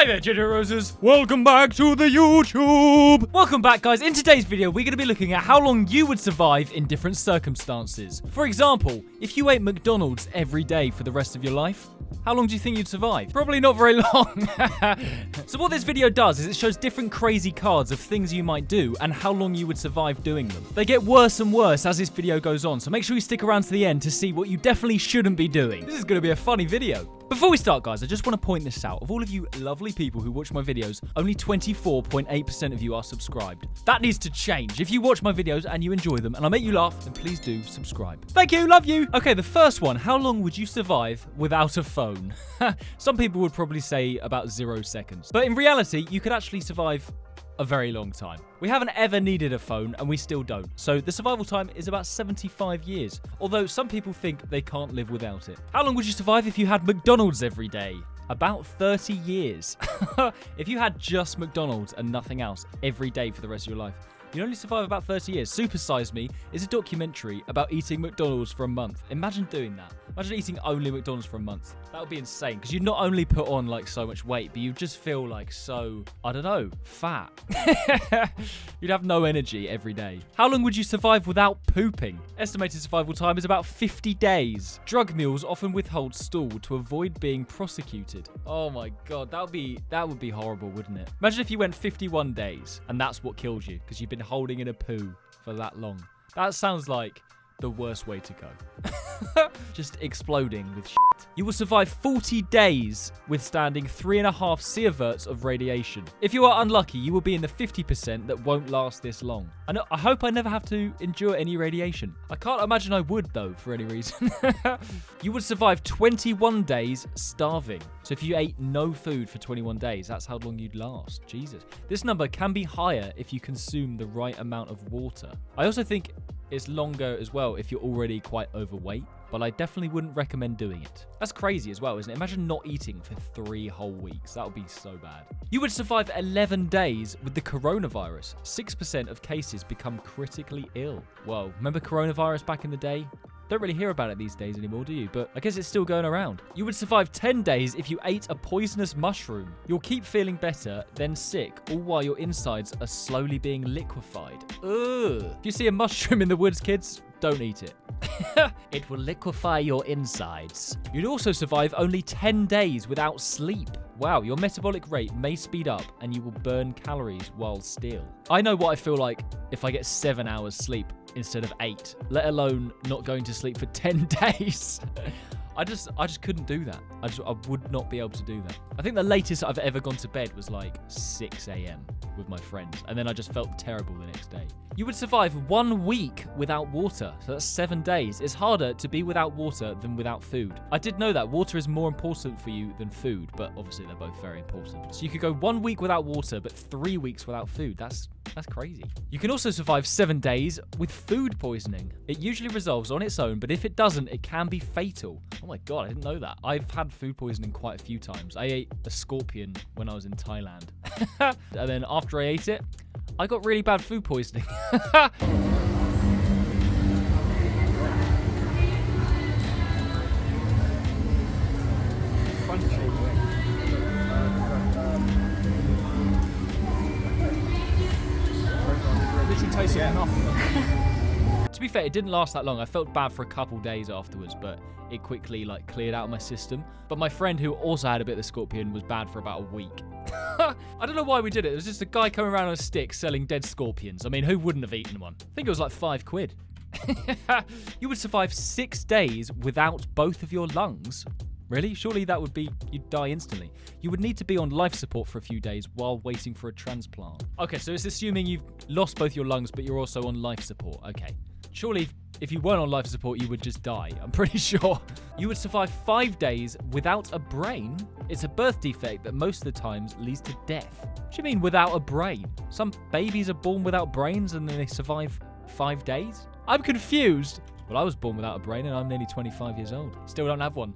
Hi there, Ginger Roses. Welcome back to the YouTube. Welcome back, guys. In today's video, we're going to be looking at how long you would survive in different circumstances. For example, if you ate McDonald's every day for the rest of your life, how long do you think you'd survive? Probably not very long. So what this video does is it shows different crazy cards of things you might do and how long you would survive doing them. They get worse and worse as this video goes on, so make sure you stick around to the end to see what you definitely shouldn't be doing. This is going to be a funny video. Before we start, guys, I just want to point this out. Of all of you lovely people who watch my videos, only 24.8% of you are subscribed. That needs to change. If you watch my videos and you enjoy them and I make you laugh, then please do subscribe. Thank you, love you. Okay, the first one. How long would you survive without a phone? Some people would probably say about 0 seconds. But in reality, you could actually survive a very long time. We haven't ever needed a phone and we still don't. So the survival time is about 75 years. Although some people think they can't live without it. How long would you survive if you had McDonald's every day? About 30 years. If you had just McDonald's and nothing else every day for the rest of your life, you'd only survive about 30 years. Super Size Me is a documentary about eating McDonald's for a month. Imagine doing that. Imagine eating only McDonald's for a month. That would be insane because you'd not only put on like so much weight, but you'd just feel like so, I don't know, fat. You'd have no energy every day. How long would you survive without pooping? Estimated survival time is about 50 days. Drug mules often withhold stool to avoid being prosecuted. Oh my God, that would be horrible, wouldn't it? Imagine if you went 51 days and that's what kills you because you've been holding in a poo for that long. That sounds like the worst way to go. Just exploding with shit. You will survive 40 days withstanding 3.5 sieverts of radiation. If you are unlucky, you will be in the 50% that won't last this long. And I hope I never have to endure any radiation. I can't imagine I would, though, for any reason. You would survive 21 days starving. So if you ate no food for 21 days, that's how long you'd last. Jesus. This number can be higher if you consume the right amount of water. I also think it's longer as well if you're already quite overweight, but I definitely wouldn't recommend doing it. That's crazy as well, isn't it? Imagine not eating for 3 whole weeks. That would be so bad. You would survive 11 days with the coronavirus. 6% of cases become critically ill. Whoa, remember coronavirus back in the day? Don't really hear about it these days anymore, do you? But I guess it's still going around. You would survive 10 days if you ate a poisonous mushroom. You'll keep feeling better, then sick, all while your insides are slowly being liquefied. Ugh. If you see a mushroom in the woods, kids, don't eat it. It will liquefy your insides. You'd also survive only 10 days without sleep. Wow, your metabolic rate may speed up and you will burn calories while still. I know what I feel like if I get 7 hours sleep instead of 8, let alone not going to sleep for 10 days. I just couldn't do that. I would not be able to do that. I think the latest I've ever gone to bed was like 6 a.m. with my friends, and then I just felt terrible the next day. You would survive 1 week without water, so that's 7 days. It's harder to be without water than without food. I did know that water is more important for you than food, but obviously they're both very important. So you could go 1 week without water, but 3 weeks without food. That's crazy. You can also survive 7 days with food poisoning. It usually resolves on its own, but if it doesn't, it can be fatal. Oh my God, I didn't know that. I've had food poisoning quite a few times. I ate a scorpion when I was in Thailand. And then after I ate it, I got really bad food poisoning. Literally tastes like nothing. To be fair, it didn't last that long. I felt bad for a couple days afterwards, but it quickly cleared out of my system. But my friend who also had a bit of the scorpion was bad for about a week. I don't know why we did it. It was just a guy coming around on a stick selling dead scorpions. I mean, who wouldn't have eaten one? I think it was like £5. You would survive 6 days without both of your lungs. Really? Surely that would be, you'd die instantly. You would need to be on life support for a few days while waiting for a transplant. Okay, so it's assuming you've lost both your lungs, but you're also on life support. Okay. Surely if you weren't on life support, you would just die. I'm pretty sure. You would survive 5 days without a brain. It's a birth defect that most of the times leads to death. What do you mean without a brain? Some babies are born without brains and then they survive 5 days? I'm confused. Well, I was born without a brain and I'm nearly 25 years old. Still don't have one.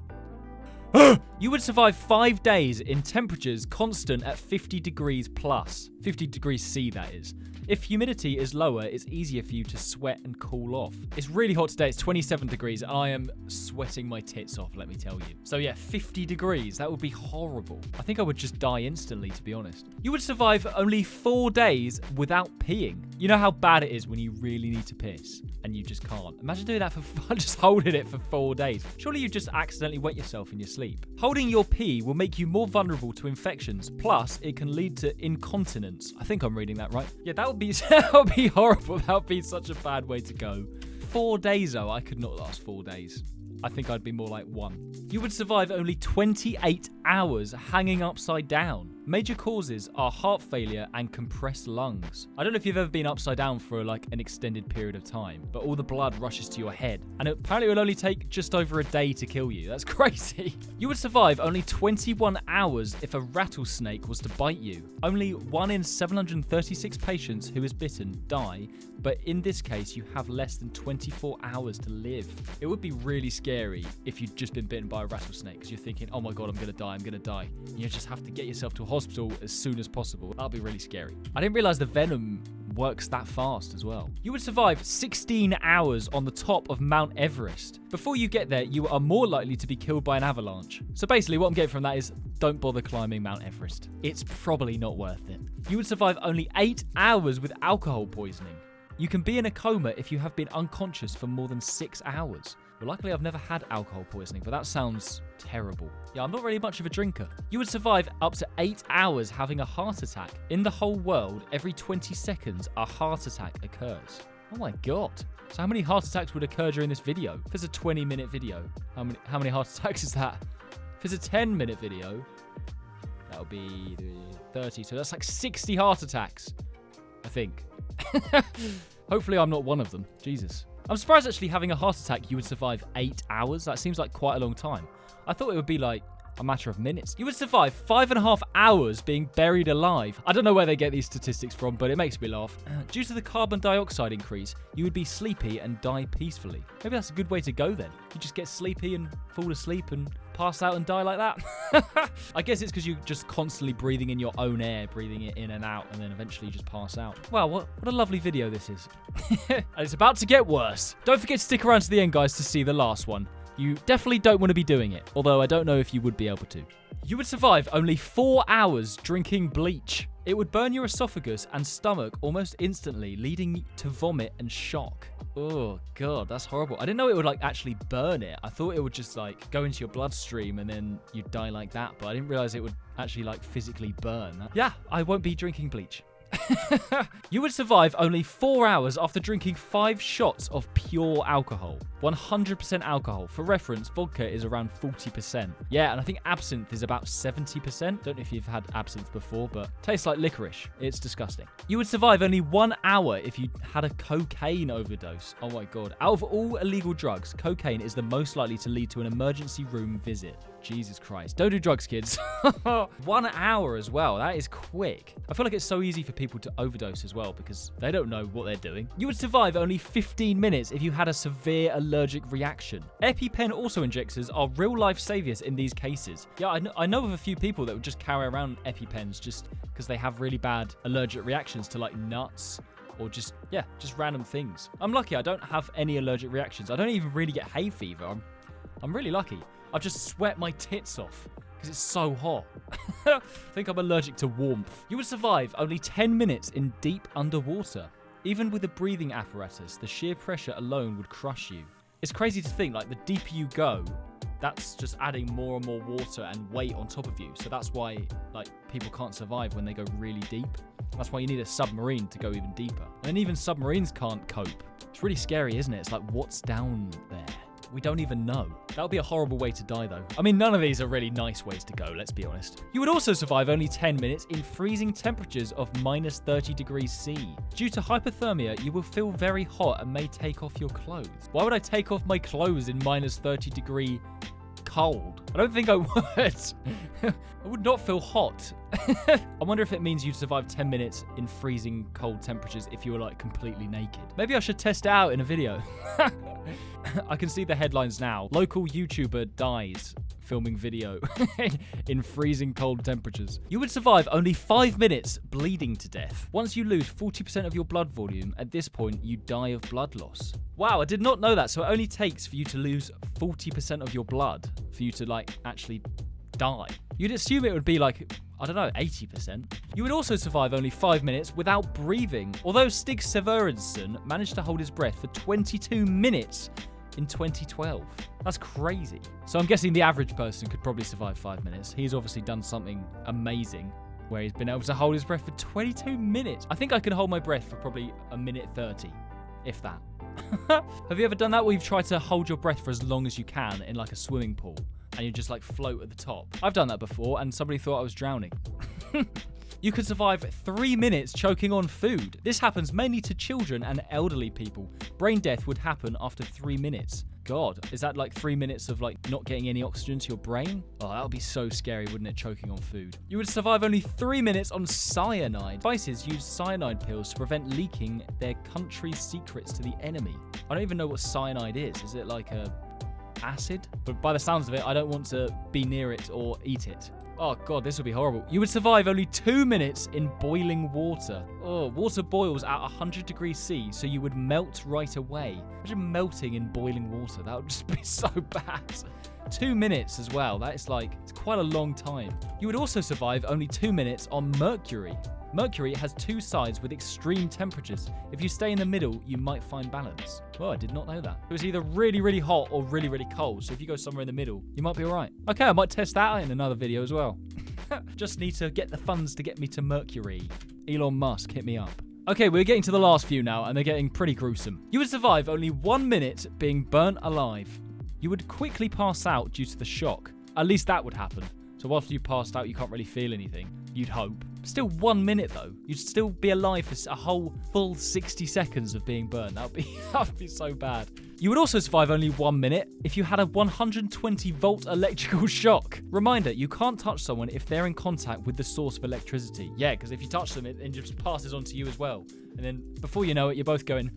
You would survive 5 days in temperatures constant at 50 degrees plus. 50 degrees C, that is. If humidity is lower, it's easier for you to sweat and cool off. It's really hot today. It's 27 degrees. And I am sweating my tits off, let me tell you. So yeah, 50 degrees. That would be horrible. I think I would just die instantly, to be honest. You would survive only 4 days without peeing. You know how bad it is when you really need to piss and you just can't. Imagine doing that for fun, just holding it for 4 days. Surely you just accidentally wet yourself in your sleep. Holding your pee will make you more vulnerable to infections. Plus, it can lead to incontinence. I think I'm reading that right. Yeah, that would be horrible. That would be such a bad way to go. 4 days though, I could not last 4 days. I think I'd be more like 1. You would survive only 28 hours hanging upside down. Major causes are heart failure and compressed lungs. I don't know if you've ever been upside down for like an extended period of time, but all the blood rushes to your head. And apparently it will only take just over a day to kill you. That's crazy. You would survive only 21 hours if a rattlesnake was to bite you. Only 1 in 736 patients who is bitten die, but in this case you have less than 24 hours to live. It would be really scary if you'd just been bitten by a rattlesnake because you're thinking, oh my god, I'm gonna die. And you just have to get yourself to a hospital as soon as possible. That'll be really scary. I didn't realize the venom works that fast as well. You would survive 16 hours on the top of Mount Everest. Before you get there, you are more likely to be killed by an avalanche. So basically what I'm getting from that is don't bother climbing Mount Everest. It's probably not worth it. You would survive only 8 hours with alcohol poisoning. You can be in a coma if you have been unconscious for more than 6 hours. Well, luckily I've never had alcohol poisoning, but that sounds terrible. Yeah, I'm not really much of a drinker. You would survive up to 8 hours having a heart attack. In the whole world, every 20 seconds, a heart attack occurs. Oh my god. So how many heart attacks would occur during this video? If it's a 20-minute video, how many heart attacks is that? If it's a 10-minute video, that'll be 30. So that's like 60 heart attacks, I think. Hopefully I'm not one of them. Jesus. I'm surprised actually having a heart attack you would survive 8 hours. That seems like quite a long time. I thought it would be like a matter of minutes. You would survive 5.5 hours being buried alive. I don't know where they get these statistics from, but it makes me laugh. Due to the carbon dioxide increase, you would be sleepy and die peacefully. Maybe that's a good way to go then. You just get sleepy and fall asleep and pass out and die like that. I guess it's because you're just constantly breathing in your own air, breathing it in and out, and then eventually you just pass out. Wow, what a lovely video this is. And it's about to get worse. Don't forget to stick around to the end, guys, to see the last one. You definitely don't want to be doing it, although I don't know if you would be able to. You would survive only 4 hours drinking bleach. It would burn your esophagus and stomach almost instantly, leading to vomit and shock. Oh god, that's horrible. I didn't know it would like actually burn it. I thought it would just like go into your bloodstream and then you'd die like that, but I didn't realize it would actually like physically burn. Yeah, I won't be drinking bleach. You would survive only 4 hours after drinking 5 shots of pure alcohol. 100% alcohol. For reference, vodka is around 40%. Yeah, and I think absinthe is about 70%. Don't know if you've had absinthe before, but tastes like licorice. It's disgusting. You would survive only 1 hour if you had a cocaine overdose. Oh my god. Out of all illegal drugs, cocaine is the most likely to lead to an emergency room visit. Jesus Christ. Don't do drugs, kids. 1 hour as well. That is quick. I feel like it's so easy for people to overdose as well because they don't know what they're doing. You would survive only 15 minutes if you had a severe allergic reaction. EpiPen auto-injectors are real-life saviors in these cases. Yeah, I know of a few people that would just carry around EpiPens just because they have really bad allergic reactions to like nuts or just random things. I'm lucky I don't have any allergic reactions. I don't even really get hay fever. I'm really lucky. I've just sweat my tits off because it's so hot. I think I'm allergic to warmth. You would survive only 10 minutes in deep underwater. Even with a breathing apparatus, the sheer pressure alone would crush you. It's crazy to think, like, the deeper you go, that's just adding more and more water and weight on top of you. So that's why, like, people can't survive when they go really deep. That's why you need a submarine to go even deeper. And even submarines can't cope. It's really scary, isn't it? It's like, what's down there? We don't even know. That would be a horrible way to die, though. I mean, none of these are really nice ways to go, let's be honest. You would also survive only 10 minutes in freezing temperatures of minus 30 degrees C. Due to hypothermia, you will feel very hot and may take off your clothes. Why would I take off my clothes in minus 30 degree cold? I don't think I would. I would not feel hot. I wonder if it means you'd survive 10 minutes in freezing cold temperatures if you were like completely naked. Maybe I should test it out in a video. I can see the headlines now. Local YouTuber dies filming video in freezing cold temperatures. You would survive only 5 minutes bleeding to death. Once you lose 40% of your blood volume, at this point, you die of blood loss. Wow, I did not know that. So it only takes for you to lose 40% of your blood for you to, like, actually die. You'd assume it would be like, I don't know, 80%. You would also survive only 5 minutes without breathing, although Stig Severinsen managed to hold his breath for 22 minutes in 2012. That's crazy. So I'm guessing the average person could probably survive 5 minutes. He's obviously done something amazing where he's been able to hold his breath for 22 minutes. I think I could hold my breath for probably a minute 30, if that. Have you ever done that where you've tried to hold your breath for as long as you can in like a swimming pool and you just like float at the top? I've done that before and somebody thought I was drowning. You could survive 3 minutes choking on food. This happens mainly to children and elderly people. Brain death would happen after 3 minutes. God, is that like 3 minutes of like not getting any oxygen to your brain? Oh, that would be so scary, wouldn't it, choking on food? You would survive only 3 minutes on cyanide. Devices use cyanide pills to prevent leaking their country's secrets to the enemy. I don't even know what cyanide is. Is it like a acid? But by the sounds of it, I don't want to be near it or eat it. Oh God, this would be horrible. You would survive only 2 minutes in boiling water. Oh, water boils at 100 degrees C, so you would melt right away. Imagine melting in boiling water. That would just be so bad. 2 minutes as well. That is like, it's quite a long time. You would also survive only 2 minutes on Mercury. Mercury has two sides with extreme temperatures. If you stay in the middle, you might find balance. Well, I did not know that. It was either really, really hot or really, really cold. So if you go somewhere in the middle, you might be all right. Okay, I might test that out in another video as well. Just need to get the funds to get me to Mercury. Elon Musk, hit me up. Okay, we're getting to the last few now, and they're getting pretty gruesome. You would survive only 1 minute being burnt alive. You would quickly pass out due to the shock. At least that would happen. So after you passed out, you can't really feel anything. You'd hope. Still 1 minute though. You'd still be alive for a whole full 60 seconds of being burned. That would be so bad. You would also survive only 1 minute if you had a 120 volt electrical shock. Reminder, you can't touch someone if they're in contact with the source of electricity. Yeah, because if you touch them, it just passes on to you as well. And then before you know it, you're both going...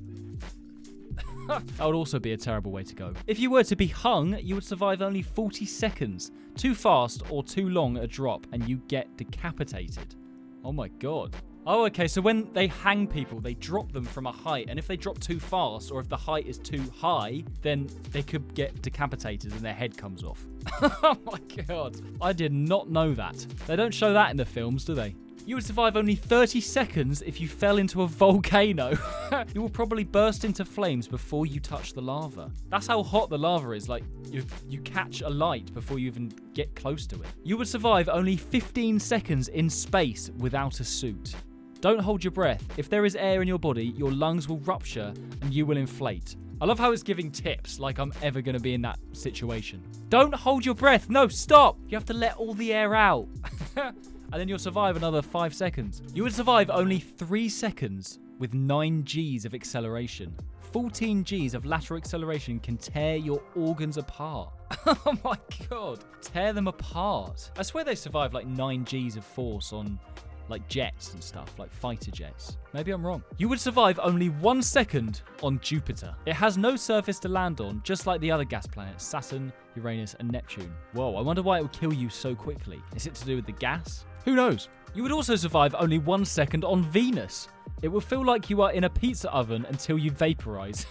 That would also be a terrible way to go. If you were to be hung, you would survive only 40 seconds. Too fast or too long a drop and you get decapitated. Oh my God. Oh, okay, so when they hang people, they drop them from a height, and if they drop too fast or if the height is too high, then they could get decapitated and their head comes off. Oh my God. I did not know that. They don't show that in the films, do they? You would survive only 30 seconds if you fell into a volcano. You will probably burst into flames before you touch the lava. That's how hot the lava is. Like, you catch a light before you even get close to it. You would survive only 15 seconds in space without a suit. Don't hold your breath. If there is air in your body, your lungs will rupture and you will inflate. I love how it's giving tips like I'm ever going to be in that situation. Don't hold your breath. No, stop. You have to let all the air out. And then you'll survive another 5 seconds. You would survive only 3 seconds with 9 Gs of acceleration. 14 Gs of lateral acceleration can tear your organs apart. Oh my God. Tear them apart. I swear they survive like 9 Gs of force on like jets and stuff, like fighter jets. Maybe I'm wrong. You would survive only 1 second on Jupiter. It has no surface to land on, just like the other gas planets, Saturn, Uranus, and Neptune. Whoa, I wonder why it would kill you so quickly. Is it to do with the gas? Who knows? You would also survive only 1 second on Venus. It will feel like you are in a pizza oven until you vaporize.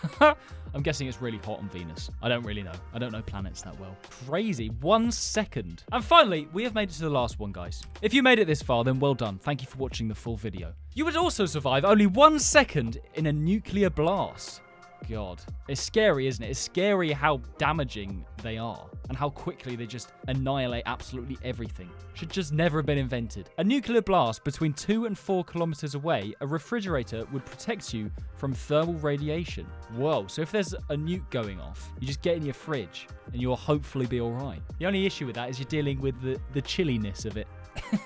I'm guessing it's really hot on Venus. I don't really know. I don't know planets that well. Crazy. 1 second. And finally, we have made it to the last one, guys. If you made it this far, then well done. Thank you for watching the full video. You would also survive only 1 second in a nuclear blast. God. It's scary, isn't it? It's scary how damaging they are and how quickly they just annihilate absolutely everything. Should just never have been invented. A nuclear blast between 2 and 4 kilometers away, a refrigerator would protect you from thermal radiation. Whoa, so if there's a nuke going off, you just get in your fridge and you'll hopefully be all right. The only issue with that is you're dealing with the chilliness of it.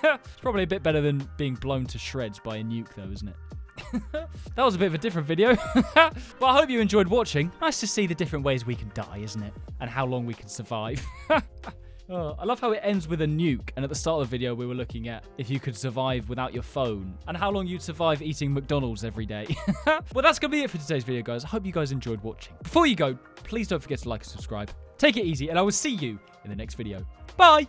It's probably a bit better than being blown to shreds by a nuke though, isn't it? That was a bit of a different video. Well, I hope you enjoyed watching. Nice to see the different ways we can die, isn't it? And how long we can survive. Oh, I love how it ends with a nuke, and at the start of the video we were looking at if you could survive without your phone, and how long you'd survive eating McDonald's every day. Well, that's gonna be it for today's video, guys. I hope you guys enjoyed watching. Before you go, please don't forget to like and subscribe. Take it easy, and I will see you in the next video. Bye!